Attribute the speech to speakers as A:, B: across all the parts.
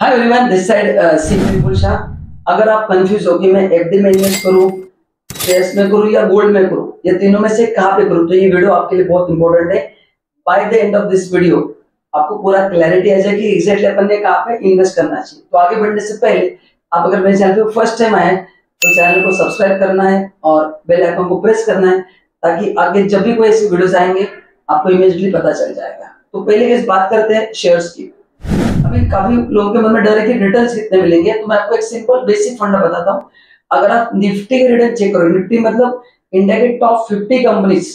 A: Hi everyone, this side विपुल शाह। अगर आप confuse हो कि मैं एफडी में इन्वेस्ट करूं, शेयर्स में करूं या गोल्ड में करूं, या तीनों में से कहां पे करूं, तो ये वीडियो आपके लिए बहुत इंपॉर्टेंट है। By the end of this video आपको पूरा क्लैरिटी आ जाएगी एग्जैक्टली अपन ने कहां पे इन्वेस्ट करना चाहिए। तो आगे बढ़ने से पहले आप अगर मेरे चैनल पे फर्स्ट टाइम आए तो चैनल को सब्सक्राइब करना है और बेल आइकन को प्रेस करना है, ताकि आगे जब भी कोई ऐसी वीडियोस आएंगे आपको इमीडिएटली पता चल जाएगा। तो पहले इस बात करते हैं शेयर्स की। अभी काफी लोगों के मन में डर है कि रिटर्न्स कितने मिलेंगे, तो मैं आपको एक सिंपल बेसिक फंडा बताता हूँ। अगर आप निफ्टी के रिटर्न चेक करो, निफ्टी मतलब इंडिया के टॉप 50 कंपनीज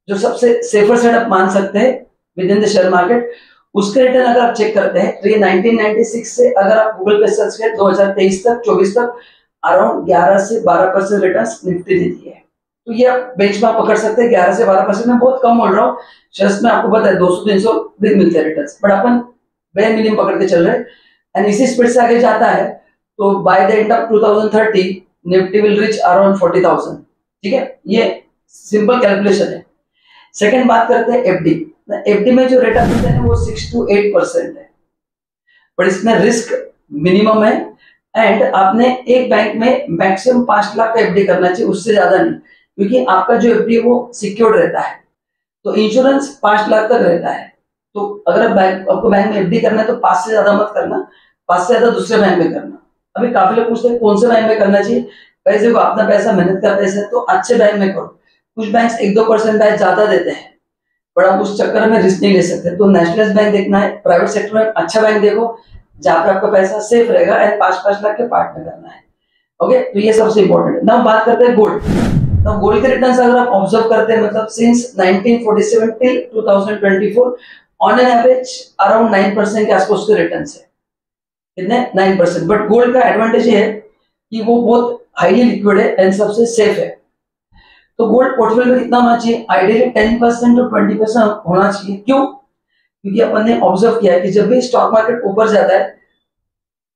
A: जो सबसे सेफर साइड आप मान सकते हैं with in the share market, उसके रिटर्न अगर आप चेक करते हैं तो ये 1996 से अगर आप गूगल पे सर्च करें 2023 तक 24 तक अराउंड 11 से 12% रिटर्न्स निफ्टी देती है। तो ये आप बेंचमार्क पकड़ सकते हैं 11 से 12%। में बहुत कम बोल रहा हूँ, शेयर्स में आपको पता है 200-300 दिन मिलते हैं returns, but upon bare minimum पकड़ के चल रहे हैं। एंड इसी स्पीड से आगे जाता है तो by the end of 2030 Nifty will reach around 40,000। ठीक है, ये सिंपल कैलकुलेशन है। सेकंड बात करते हैं एफडी। एफडी में जो रेट ऑफ रिटर्न है वो 6 to 8% है, पर इसमें रिस्क मिनिमम है। एंड आपने एक बैंक में मैक्सिमम 5 लाख का एफडी करना चाहिए, उससे ज्यादा नहीं, क्योंकि आपका जो एफडी है वो सिक्योर्ड रहता है। तो इंश्योरेंस 5 लाख तक रहता है। तो अगर आपको बैंक में एफडी करना है तो 5 से ज्यादा मत करना, 5 से ज्यादा दूसरे बैंक में करना। अभी काफी लोग पूछते हैं कौन से बैंक में करना चाहिए। पैसे को अपना पैसा, मेहनत का पैसा है तो अच्छे बैंक में करो। कुछ बैंक 1-2% ब्याज ज्यादा देते हैं, पर आप उस चक्कर में रिस्क नहीं ले सकते। तो नेशनलाइज बैंक देखना है, प्राइवेट सेक्टर में अच्छा बैंक देखो जहां पे आपका पैसा सेफ रहेगा, एंड 5-5 लाख के पार्ट में करना है। ओके, तो ये सबसे इंपॉर्टेंट है। नाउ बात करते हैं गोल्ड। तो गोल्ड के रिटर्न्स अगर आप ऑब्जर्व करते हैं, मतलब since 1947 till 2024 on an average around 9% के आसपास के रिटर्न्स है। कितने? 9%। बट गोल्ड का एडवांटेज ये है कि वो बहुत हाईली लिक्विड है एंड सबसे सेफ है। तो गोल्ड पोर्टफोलियो में कितना होना चाहिए? आइडियली 10% to 20% होना चाहिए। क्यों? क्योंकि अपन ने ऑब्जर्व किया है कि जब भी स्टॉक मार्केट ऊपर जाता है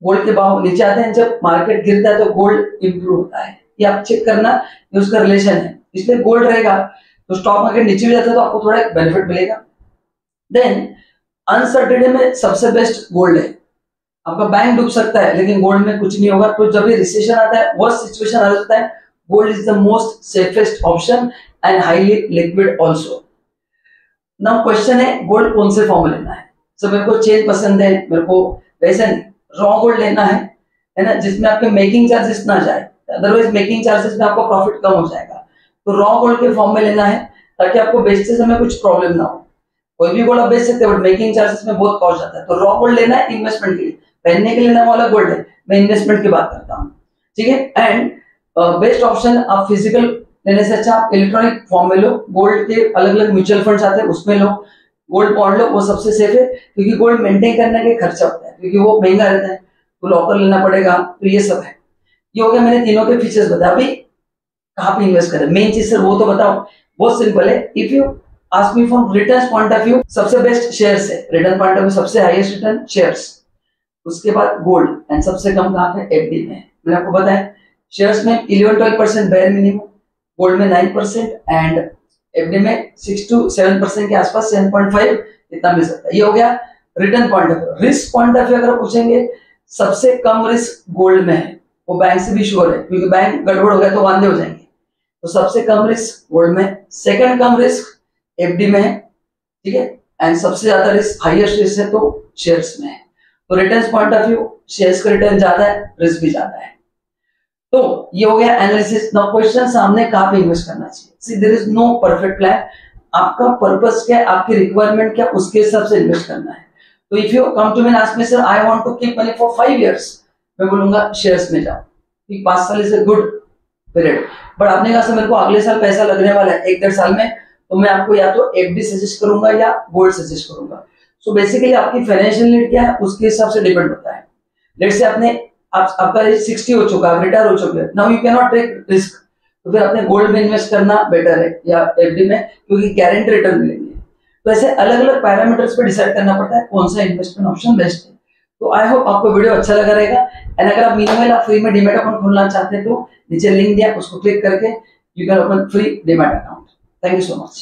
A: गोल्ड के भाव नीचे आते हैं, जब मार्केट गिरता है तो गोल्ड इंप्रूव होता है। ये आप चेक करना, ये उसका रिलेशन है। इसलिए गोल्ड रहेगा तो स्टॉक मार्केट नीचे भी जाता है तो आपको थोड़ा बेनिफिट मिलेगा। देन अनसर्टेनिटी में सबसे बेस्ट गोल्ड है। आपका बैंक डूब सकता है लेकिन गोल्ड में कुछ नहीं होगा। तो जब भी रिसेशन आता है, वर्स्ट सिचुएशन आ जाता है, gold is the most safest option and highly liquid also. Now question है गोल्ड कौन से फॉर्म में लेना है। सो मेरे को चेन पसंद है, मेरे को वैसे नहीं, रॉ गोल्ड लेना है ना, जिसमें आपके मेकिंग चार्जेस ना जाए। अदरवाइज मेकिंग चार्जेस में आपका प्रॉफिट कम हो जाएगा। तो रॉ गोल्ड के फॉर्म में लेना है ताकि आपको बेचते समय कुछ प्रॉब्लम ना हो। कोई भी गोल्ड आप बेच सकते हो, बट मेकिंग चार्जेस में बहुत कॉस्ट आता है। तो रॉ गोल्ड लेना है इन्वेस्टमेंट के लिए, पहनने के लिए लेना वाला गोल्ड है, मैं इन्वेस्टमेंट की बात करता हूँ। ठीक है, एंड बेस्ट ऑप्शन आप फिजिकल लेने से अच्छा आप इलेक्ट्रॉनिक फॉर्म में लो। गोल्ड के अलग अलग म्यूचुअल फंड्स आते हैं, उसमें लो। गोल्ड बॉन्ड लो, वो सबसे सेफ है, क्योंकि गोल्ड मेंटेन करने के खर्चा होता है, क्योंकि वो महंगा रहता है, तो लॉकर लेना पड़ेगा। तो ये सब है। ये हो गया, मैंने तीनों के फीचर्स बताया। अभी कहाँ पे इन्वेस्ट करें, मेन चीज सर वो तो बताओ। बहुत सिंपल है। If you ask me from return point of view, सबसे बेस्ट शेयर्स है। रिटर्न पॉइंट ऑफ व्यू सबसे हाईएस्ट रिटर्न शेयर्स, उसके बाद गोल्ड, एंड सबसे कम कहाँ पे? एफडी में। मैंने आपको बताया शेयर्स में 11-12% बेयर मिनिमम, गोल्ड में 9% एंड एफडी में 6 to 7% के आसपास, 7.5 इतना मिल सकता है। ये हो गया return point of view. Risk point of view अगर पूछेंगे, सबसे कम रिस्क गोल्ड में है, वो बैंक से भी श्योर है, क्योंकि बैंक गड़बड़ हो गया तो वांदे हो जाएंगे। तो सबसे कम रिस्क गोल्ड में, सेकंड कम रिस्क एफडी में है। ठीक है, एंड सबसे ज्यादा रिस्क, हाईएस्ट रिस्क है तो शेयर्स में है। तो return point of view shares का रिटर्न ज्यादा है, रिस्क भी ज्यादा है। तो ये हो गया एनालिसिस। नाउ क्वेश्चन सामने कहां पे इन्वेस्ट करना चाहिए। See there is no perfect plan. आपका पर्पस क्या है, आपकी रिक्वायरमेंट क्या, उसके हिसाब से इन्वेस्ट करना है। तो if you come to me and ask me sir I want to keep money for 5 years, मैं बोलूंगा शेयर्स में जाओ, क्योंकि 5 साल is a good period. But आपने कहा सर मेरे को अगले साल पैसा लगने वाला है 1-1.5 साल में, तो मैं आपको या तो एफडी सजेस्ट करूंगा या गोल्ड सजेस्ट करूंगा। सो बेसिकली आपकी फाइनेंशियल नीड क्या है उसके हिसाब से डिपेंड होता है। लेट्स से आपका एज 60 हो चुका, आप रिटायर हो चुके हैं, now you can not take risk, तो फिर आपने गोल्ड में इन्वेस्ट करना बेटर है या एफडी में, क्योंकि गारंटी रिटर्न मिलेंगे। तो ऐसे अलग अलग पैरामीटर्स पे डिसाइड करना पड़ता है कौन सा इन्वेस्टमेंट ऑप्शन बेस्ट है। तो आई होप आपको वीडियो अच्छा लगा रहेगा। एंड अगर आप मीनवाइल आप फ्री में डीमैट अकाउंट खोलना चाहते हैं तो नीचे लिंक दिया, उसको क्लिक करके you can open free demat account. Thank you so much.